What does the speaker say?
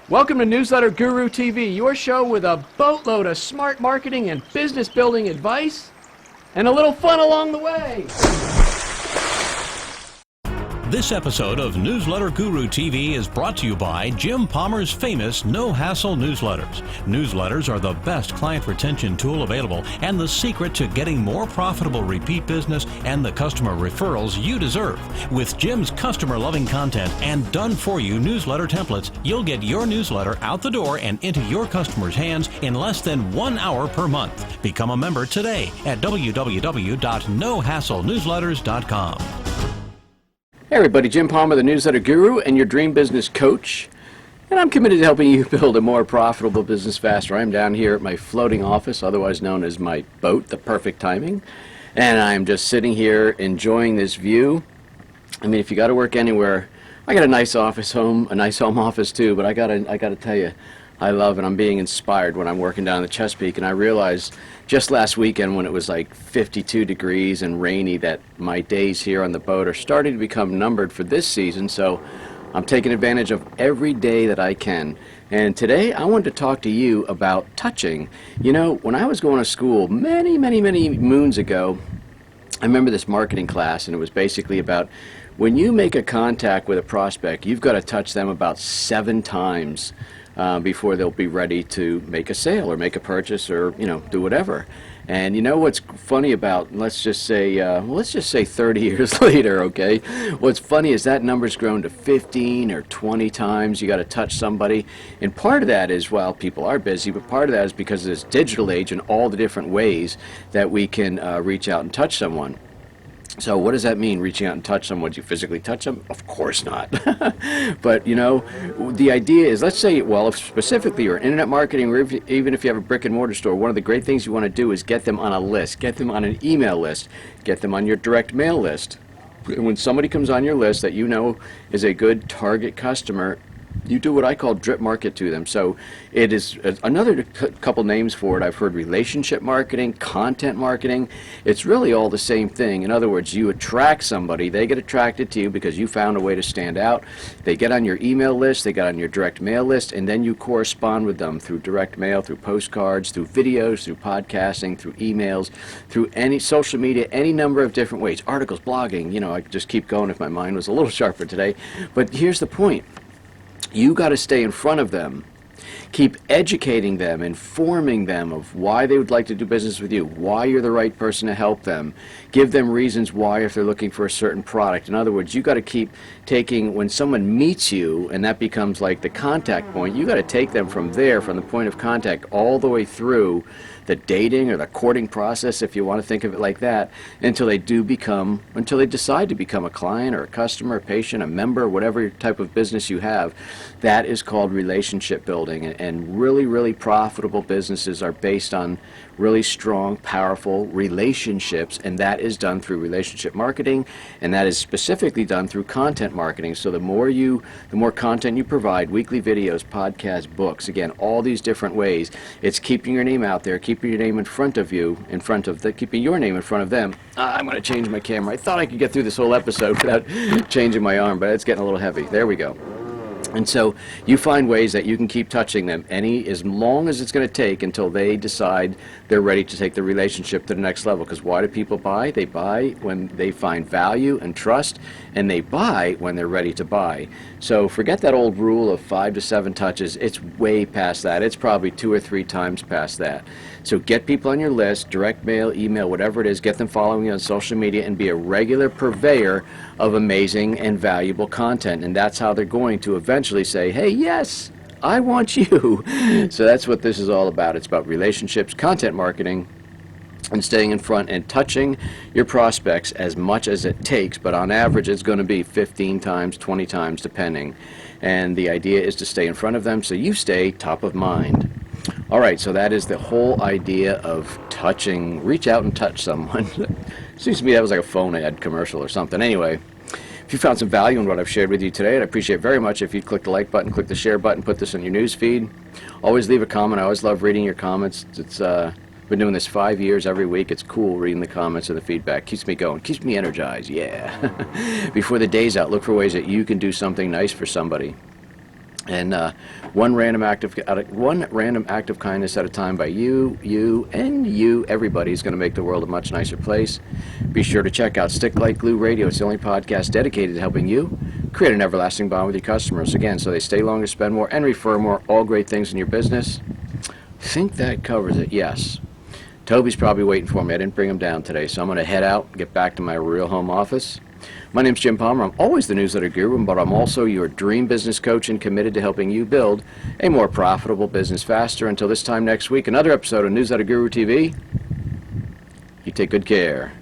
Welcome to Newsletter Guru TV, your show with a boatload of smart marketing and business building advice, and a little fun along the way. This episode of Newsletter Guru TV is brought to you by Jim Palmer's famous No Hassle newsletters. Newsletters are the best client retention tool available and the secret to getting more profitable repeat business and the customer referrals you deserve. With Jim's customer-loving content and done-for-you newsletter templates, you'll get your newsletter out the door and into your customers' hands in less than 1 hour per month. Become a member today at www.nohasslenewsletters.com. Hey everybody, Jim Palmer, the Newsletter Guru and your dream business coach. And I'm committed to helping you build a more profitable business faster. I'm down here at my floating office, otherwise known as my boat, The Perfect Timing. And I'm just sitting here enjoying this view. I mean, if you got to work anywhere, I got a nice office home, a nice home office too, but I gotta tell you, I love and I'm being inspired when I'm working down the Chesapeake, and I realized just last weekend when it was like 52 degrees and rainy that my days here on the boat are starting to become numbered for this season, so I'm taking advantage of every day that I can. And today I wanted to talk to you about touching. You know, when I was going to school many moons ago, I remember this marketing class, and it was basically about when you make a contact with a prospect, you've got to touch them about 7 times before they'll be ready to make a sale or make a purchase or, you know, do whatever. And you know what's funny about, let's just say 30 years later, okay? What's funny is that number's grown to 15 or 20 times you got to touch somebody. And part of that is, well, people are busy, but part of that is because of this digital age and all the different ways that we can reach out and touch someone. So what does that mean, reaching out and touch someone? Do you physically touch them? Of course not. But, you know, the idea is, let's say, well, if specifically you're internet marketing, or even if you have a brick and mortar store, one of the great things you want to do is get them on a list, get them on an email list, get them on your direct mail list. And when somebody comes on your list that you know is a good target customer, you do what I call drip market to them. So it is another couple names for it. I've heard relationship marketing, content marketing. It's really all the same thing. In other words, you attract somebody, they get attracted to you because you found a way to stand out. They get on your email list, they get on your direct mail list, and then you correspond with them through direct mail, through postcards, through videos, through podcasting, through emails, through any social media, any number of different ways. Articles, blogging, you know, I could just keep going if my mind was a little sharper today. But here's the point. You got to stay in front of them. Keep educating them, informing them of why they would like to do business with you, why you're the right person to help them. Give them reasons why if they're looking for a certain product. In other words, you got to keep taking, when someone meets you, and that becomes like the contact point, you got to take them from there, from the point of contact, all the way through the dating or the courting process, if you want to think of it like that, until they decide to become a client or a customer, a patient, a member, whatever type of business you have. That is called relationship building, and really profitable businesses are based on really strong, powerful relationships, and that is done through relationship marketing, and that is specifically done through content marketing. So the more content you provide, weekly videos, podcasts, books, again, all these different ways, it's keeping your name out there, keeping your name in front of you, keeping your name in front of them. I'm going to change my camera. I thought I could get through this whole episode without changing my arm, but it's getting a little heavy. There we go. And so you find ways that you can keep touching them as long as it's going to take until they decide they're ready to take the relationship to the next level. Because why do people buy? They buy when they find value and trust, and they buy when they're ready to buy. So forget that old rule of 5 to 7 touches. It's way past that. It's probably 2 or 3 times past that. So get people on your list, direct mail, email, whatever it is, get them following you on social media, and be a regular purveyor of amazing and valuable content. And that's how they're going to eventually say, hey, yes, I want you. So that's what this is all about. It's about relationships, content marketing, and staying in front and touching your prospects as much as it takes, but on average it's going to be 15 times, 20 times, depending. And the idea is to stay in front of them so you stay top of mind. All right, so that is the whole idea of touching. Reach out and touch someone. Seems to me that was like a phone ad commercial or something. Anyway, if you found some value in what I've shared with you today, I'd appreciate very much if you'd click the like button, click the share button, put this in your news feed. Always leave a comment. I always love reading your comments. It's been doing this 5 years every week. It's cool reading the comments and the feedback. Keeps me going. Keeps me energized. Yeah. Before the day's out, look for ways that you can do something nice for somebody. And one random act of kindness at a time by you, everybody is going to make the world a much nicer place. Be sure to check out Stick Like Glue Radio. It's the only podcast dedicated to helping you create an everlasting bond with your customers. Again, so they stay longer, spend more, and refer more. All great things in your business. I think that covers it. Yes. Toby's probably waiting for me. I didn't bring him down today, so I'm going to head out and get back to my real home office. My name's Jim Palmer. I'm always the newsletter guru, but I'm also your dream business coach and committed to helping you build a more profitable business faster. Until this time next week, another episode of Newsletter Guru TV. You take good care.